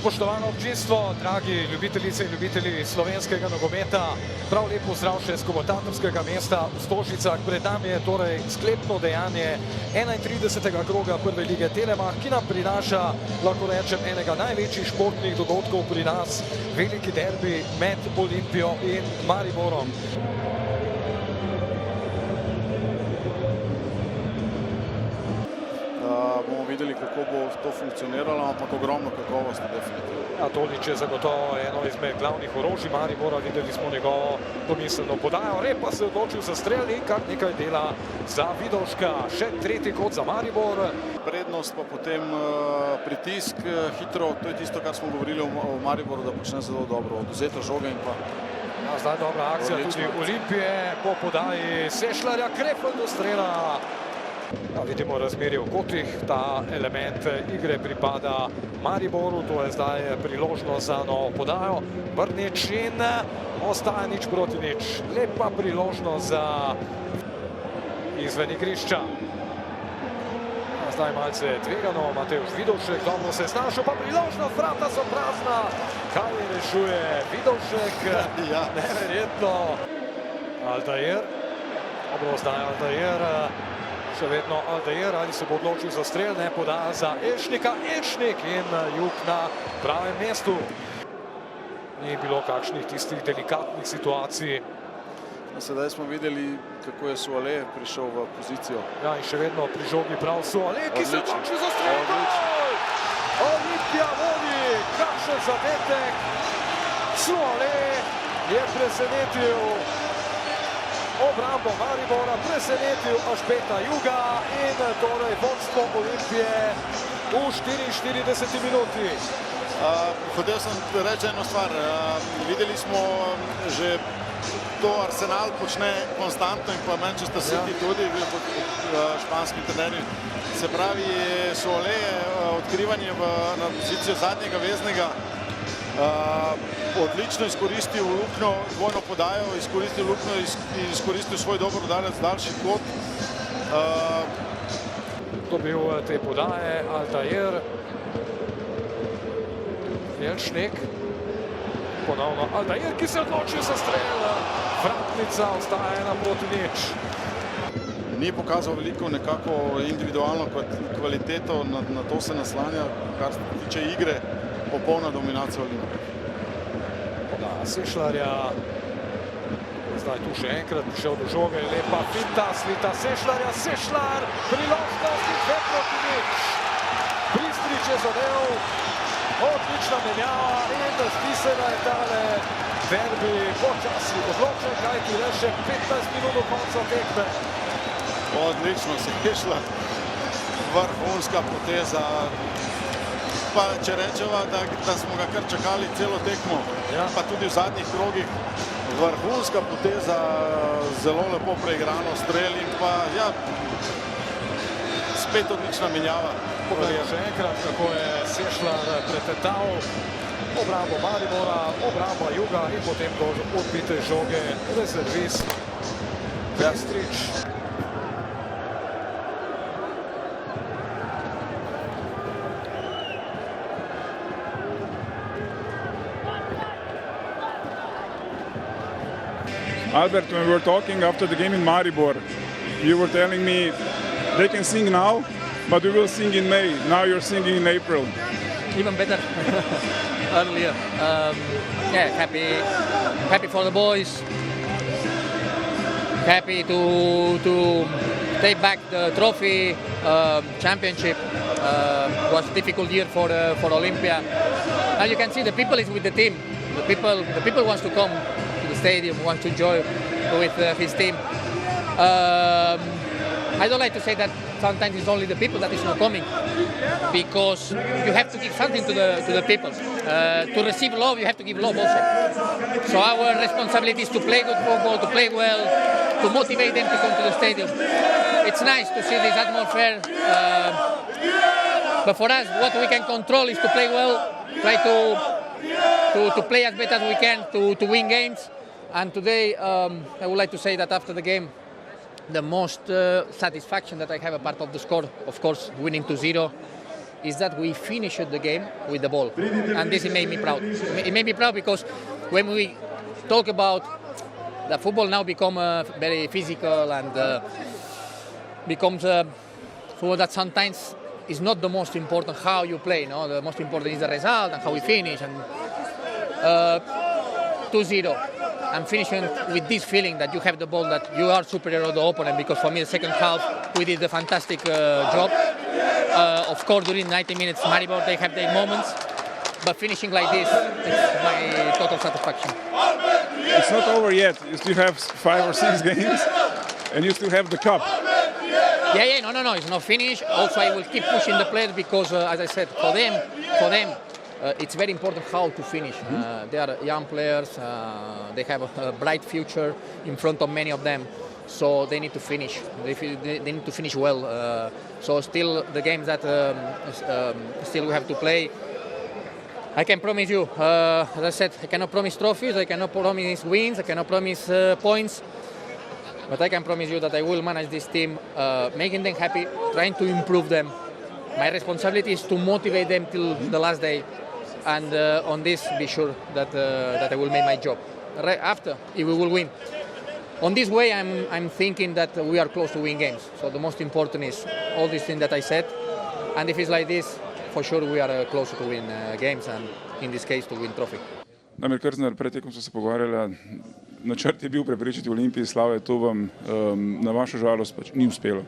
Spoštovano občinstvo, dragi ljubitelice in ljubitelji slovenskega nogometa, prav lep pozdrav še z komentatorskega mesta v Stožicah. Pred nami je torej sklepno dejanje 31. kroga prve lige Telemach, ki nam prinaša, lahko rečem, enega največjih športnih dogodkov pri nas, veliki derbi med Olimpijo in Mariborom. Bomo videli, kako bo to funkcioniralo, ampak ogromno kakovosti definitivno. Ja, Tolič je zagotovo eno izmed glavnih orožij Maribora, videli smo njegovo domiselno podajo, Rep pa se je odločil za strel in kar nekaj dela za Vidovška, še tretji kot za Maribor. Prednost pa potem pritisk hitro, to je tisto, kar smo govorili o Mariboru, da počne zelo dobro, odvzeta žoga in pa... Ja, zdaj dobra akcija tudi Olimpije po podaji Sešljarja, Krefl do strela. Ja, vidimo razmerje v kotih, ta element igre pripada Mariboru, to je zdaj priložnost za novo podajo. Brnič in ostaja 0-0, lepa priložnost za izven igrišča. Zdaj malce tvegano, Matevž Vidovšek, dobro se je snašel, pa priložnost, vrata so prazna. Kaj rešuje Vidovšek? Neverjetno. Altair, dobro zdaj Altair. Še vedno Altair, ali se bo odločil za strel, ne podaja za Elšnika, Elšnik in Jug na pravem mestu. Ni bilo kakšnih tistih delikatnih situacij. Sedaj smo videli, kako je Suale prišel v pozicijo. Ja, in še vedno pri žogi prav Suale, ki se odloči za strel. Olimpija vodi, kakšen zadetek. Suale je presenetil obrambo Maribora, presenetil Ašpeta Juga in torej vodstvo Olimpije v 44 minuti. Hotel sem reči eno stvar. Videli smo že to Arsenal počne konstantno in pa Manchester City tudi, španski trenerji. Se pravi, Suale odkrivanje na pozicijo zadnjega veznega, odlično izkoristil luknjo, dvojno podajo, izkoristil luknjo in izkoristil svoj dober udarec, daljši kot. Dobil te podaje Altair, Elšnik, ponovno Altair, ki se odločil za strel, vratnica ostaja 1-0. Ni pokazal veliko nekako individualno kvaliteto, na to se naslanja, kar se tiče igre, popolna dominacija Olimpije. Sešljarja, zdaj tu še enkrat prišel do žoge, lepa finta, slita Sešljarja, Sešljar, priložnost in 2-0. Pristrič je zadev, odlična menjava in zdi se, da je tale derbi počasi odločen, kajti le še 15 minut do konca tekme. Odlično Sešljar, vrhunska poteza. Pa če rečeva, da smo ga kar čakali celo tekmo, pa tudi v zadnjih krogih, vrhunska poteza, zelo lepo preigrano strel in pa, ja, spet odlična menjava. Pogledaj še enkrat, kako je Sešljar pretetal obrambo Maribora, obrambo Juga in potem do odbite žoge rezervist Pristrič. Albert, when we were talking after the game in Maribor, you were telling me they can sing now, but we will sing in May. Now you're singing in April. Even better earlier. Yeah, happy for the boys. Happy to take back the trophy, championship. It was a difficult year for Olympia. And you can see the people is with the team. The people wants to come to the stadium, wants to enjoy with his team. I don't like to say that sometimes it's only the people that is not coming, because you have to give something to the people. To receive love, you have to give love also. So our responsibility is to play good football, to play well, to motivate them to come to the stadium. It's nice to see this atmosphere, but for us, what we can control is to play well, try to play as better as we can, to win games. And today, I would like to say that after the game, the most satisfaction that I have a part of the score, of course, winning 2-0. is that we finished the game with the ball, and this made me proud. It made me proud because when we talk about the football now become very physical and becomes football that sometimes is not the most important how you play. No, the most important is the result and how we finish. And 2-0. I'm finishing with this feeling that you have the ball, that you are superior to the opponent, because for me the second half we did a fantastic job. Of course during 90 minutes Maribor they have their moments, but finishing like this, it's my total satisfaction. It's not over yet. You still have 5 or 6 games and you still have the cup. Yeah, no, it's not finished. Also I will keep pushing the players because as I said, for them it's very important how to finish. They are young players, they have a bright future in front of many of them, so they need to finish. They need to finish well. So still the games that still we have to play, I can promise you, as I said, I cannot promise trophies, I cannot promise wins, I cannot promise points, but I can promise you that I will manage this team, making them happy, trying to improve them. My responsibility is to motivate them till the last day. And on this, be sure that I will make my job. Right after, if we will win. On this way, I'm thinking that we are close to win games. So the most important is all these things that I said. And if it's like this, for sure we are closer to win games, and in this case to win trophy. Damir Krznar, pred tekom so se pogovarjali, načrt je bil prepričati Olimpiji slave, to vam na vašu žalost pač ni uspelo.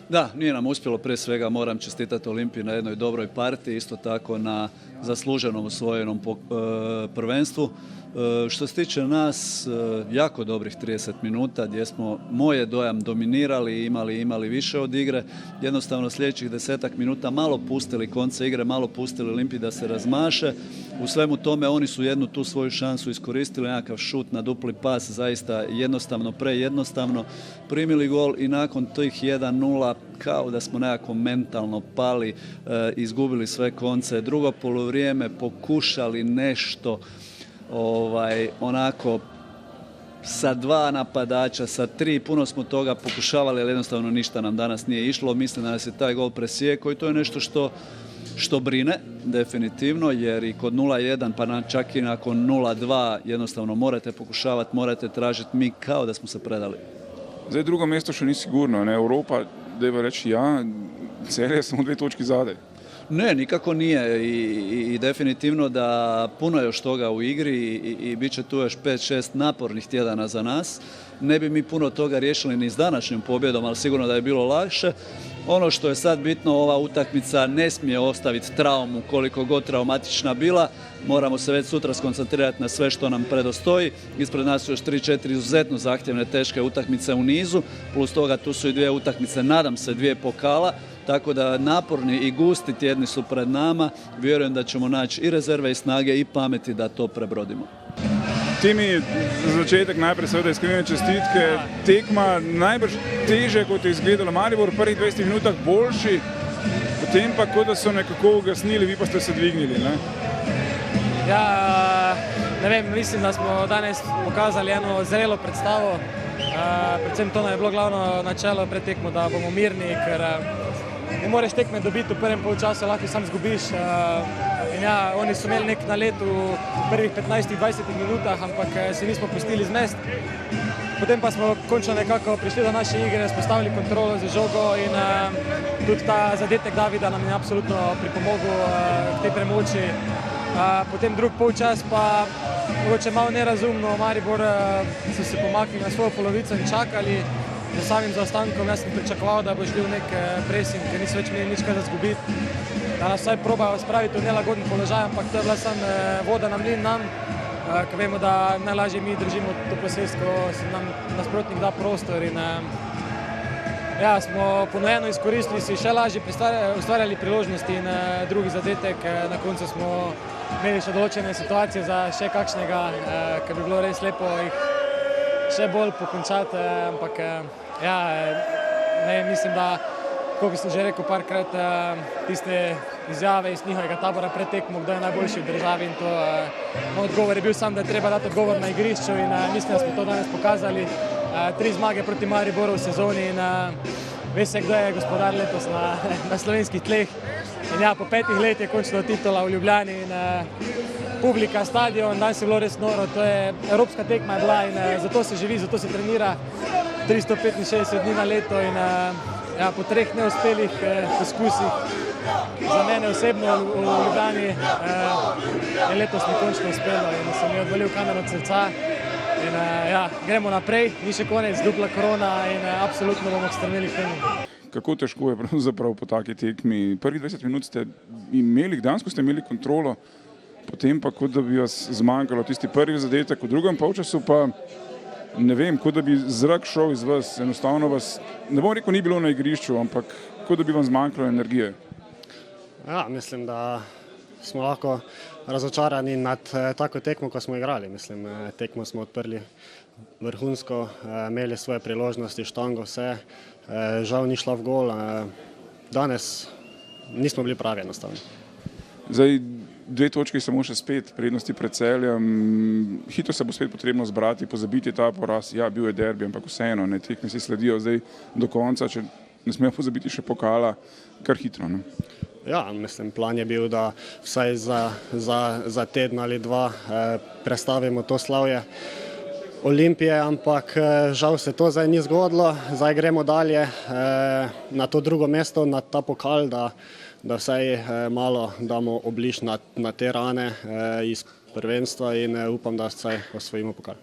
Da, nije nam uspjelo, prije svega moram čestitati Olimpiji na jednoj dobroj partiji, isto tako na zasluženom osvojenom prvenstvu. Što se tiče nas, jako dobrih 30 minuta gdje smo, moj je dojam, dominirali i imali više od igre. Jednostavno sljedećih 10 minuta malo pustili konce igre, malo pustili Olimpiji da se razmaše. U svemu tome oni su jednu tu svoju šansu iskoristili, nekakav šut na dupli pas, zaista jednostavno, prejednostavno primili gol i nakon tih 1-0 kao da smo nekako mentalno pali, izgubili sve konce. Drugo poluvrijeme pokušali nešto onako sa 2 napadača, sa 3, puno smo toga pokušavali, ali jednostavno ništa nam danas nije išlo. Mislim da nas je taj gol presjekao i to je nešto što brine definitivno, jer i kod 0-1 pa čak i nakon 0-2 jednostavno morate pokušavati, morate tražiti, mi kao da smo se predali. Zdaj drugo mesto še ni sigurno, ne? Evropa, dajva reći ja, Celje je samo 2 točki zadaj. Ne, nikako nije i definitivno da puno je još toga u igri i bit će tu još 5-6 napornih tjedana za nas. Ne bi mi puno toga riješili ni s današnjom pobjedom, ali sigurno da je bilo lakše. Ono što je sad bitno, ova utakmica ne smije ostaviti traumu, koliko god traumatična bila. Moramo se već sutra skoncentrirati na sve što nam predostoji. Ispred nas su još 3-4 izuzetno zahtjevne, teške utakmice u nizu. Plus toga tu su i 2 utakmice, nadam se 2 pokala. Tako da naporni i gusti tjedni su pred nama. Vjerujem da ćemo naći i rezerve i snage i pameti da to prebrodimo. Timi, za začetek najprej seveda iskrene čestitke. Tekma najbrž teže, kot je izgledalo Maribor, v prvih 20 minutah boljši, potem pa kot da so nekako ugasnili, vi pa ste se dvignili, ne? Ja, ne vem, mislim, da smo danes pokazali eno zrelo predstavo. Predvsem to nam je bilo glavno načelo pred tekmo, da bomo mirni, ker ne moreš tekme dobiti v prvem polčasu, lahko sam zgubiš. In ja, oni so imeli nek nalet v prvih 15-20 minutah, ampak se nismo pustili zmest. Potem pa smo končno nekako prišli do naše igre, spostavili kontrolo za žogo in tudi ta zadetek Davida nam je absolutno pripomogel k tej premoči. Potem drug polčas pa mogoče malo nerazumno, Maribor so se pomaknili na svojo polovico in čakali za samim zaostankom. Jaz sem pričakoval, da bo šli v nek pressing, ker niso več imeli nič kaj za zgubiti. Da nas vsaj probajo spraviti v nelagoden položaj, ampak to je bila samo voda na mlin nam, ker vemo, da najlažje mi držimo to posesko, se nam nasprotnik da prostor in ja, smo ponujeno izkoristili, si še lažje ustvarjali priložnosti in drugi zadetek. Na koncu smo imeli še določene situacije za še kakšnega, ker bi bilo res lepo jih še bolj pokončati, ampak ja, ne, mislim, da, kot sem že rekel parkrat, tiste izjave iz njihovega tabora pred tekmo, kdo je najboljši v državi in to, moj odgovor je bil sam, da je treba dati odgovor na igrišču in mislim, da smo to danes pokazali. 3 zmage proti Mariboru v sezoni in ve se, kdo je gospodar letos na slovenskih tleh. In ja, po 5 letih je končno titula v Ljubljani in publika, stadion, danes je bilo res noro, to je evropska tekma je bila in zato se živi, zato se trenira 365 dni na leto in ja, po 3 neuspelih poskusih za mene osebno v Ljubljani je letos mi končno uspelo in sem mi odvalil kamer od srca in ja, gremo naprej, ni še konec, dupla korona in absolutno bomo stremeli k temu. Kako težko je pravzaprav po taki tekmi? Prvih 20 minut ste imeli, dejansko ste imeli kontrolo, potem pa kot da bi vas zmanjkalo tisti prvi zadetek, v drugem polčasu pa ne vem, kot da bi zrak šel iz vas, enostavno vas, ne bom rekel, ni bilo na igrišču, ampak kot da bi vam zmanjkalo energije. Ja, mislim, da smo lahko razočarani nad tako tekmo, ko smo igrali. Mislim, tekmo smo odprli vrhunsko, imeli svoje priložnosti, štango, vse. Žal ni šla v gol. Danes nismo bili pravi enostavno. Zdaj 2 točki samo še spet, prednosti pred Celjem. Hitro se bo spet potrebno zbrati, pozabiti ta poraz. Ja, bil je derbi, ampak vseeno, ne, tekme si sledijo zdaj do konca, če ne smemo pozabiti še pokala, kar hitro. Ne. Ja, mislim, plan je bil, da vsaj za teden ali 2 prestavimo to slavje Olimpije, ampak žal se to zdaj ni zgodilo. Zdaj gremo dalje na to drugo mesto, na ta pokal, da vsaj malo damo obliž na te rane iz prvenstva in upam, da vsaj osvojimo pokal.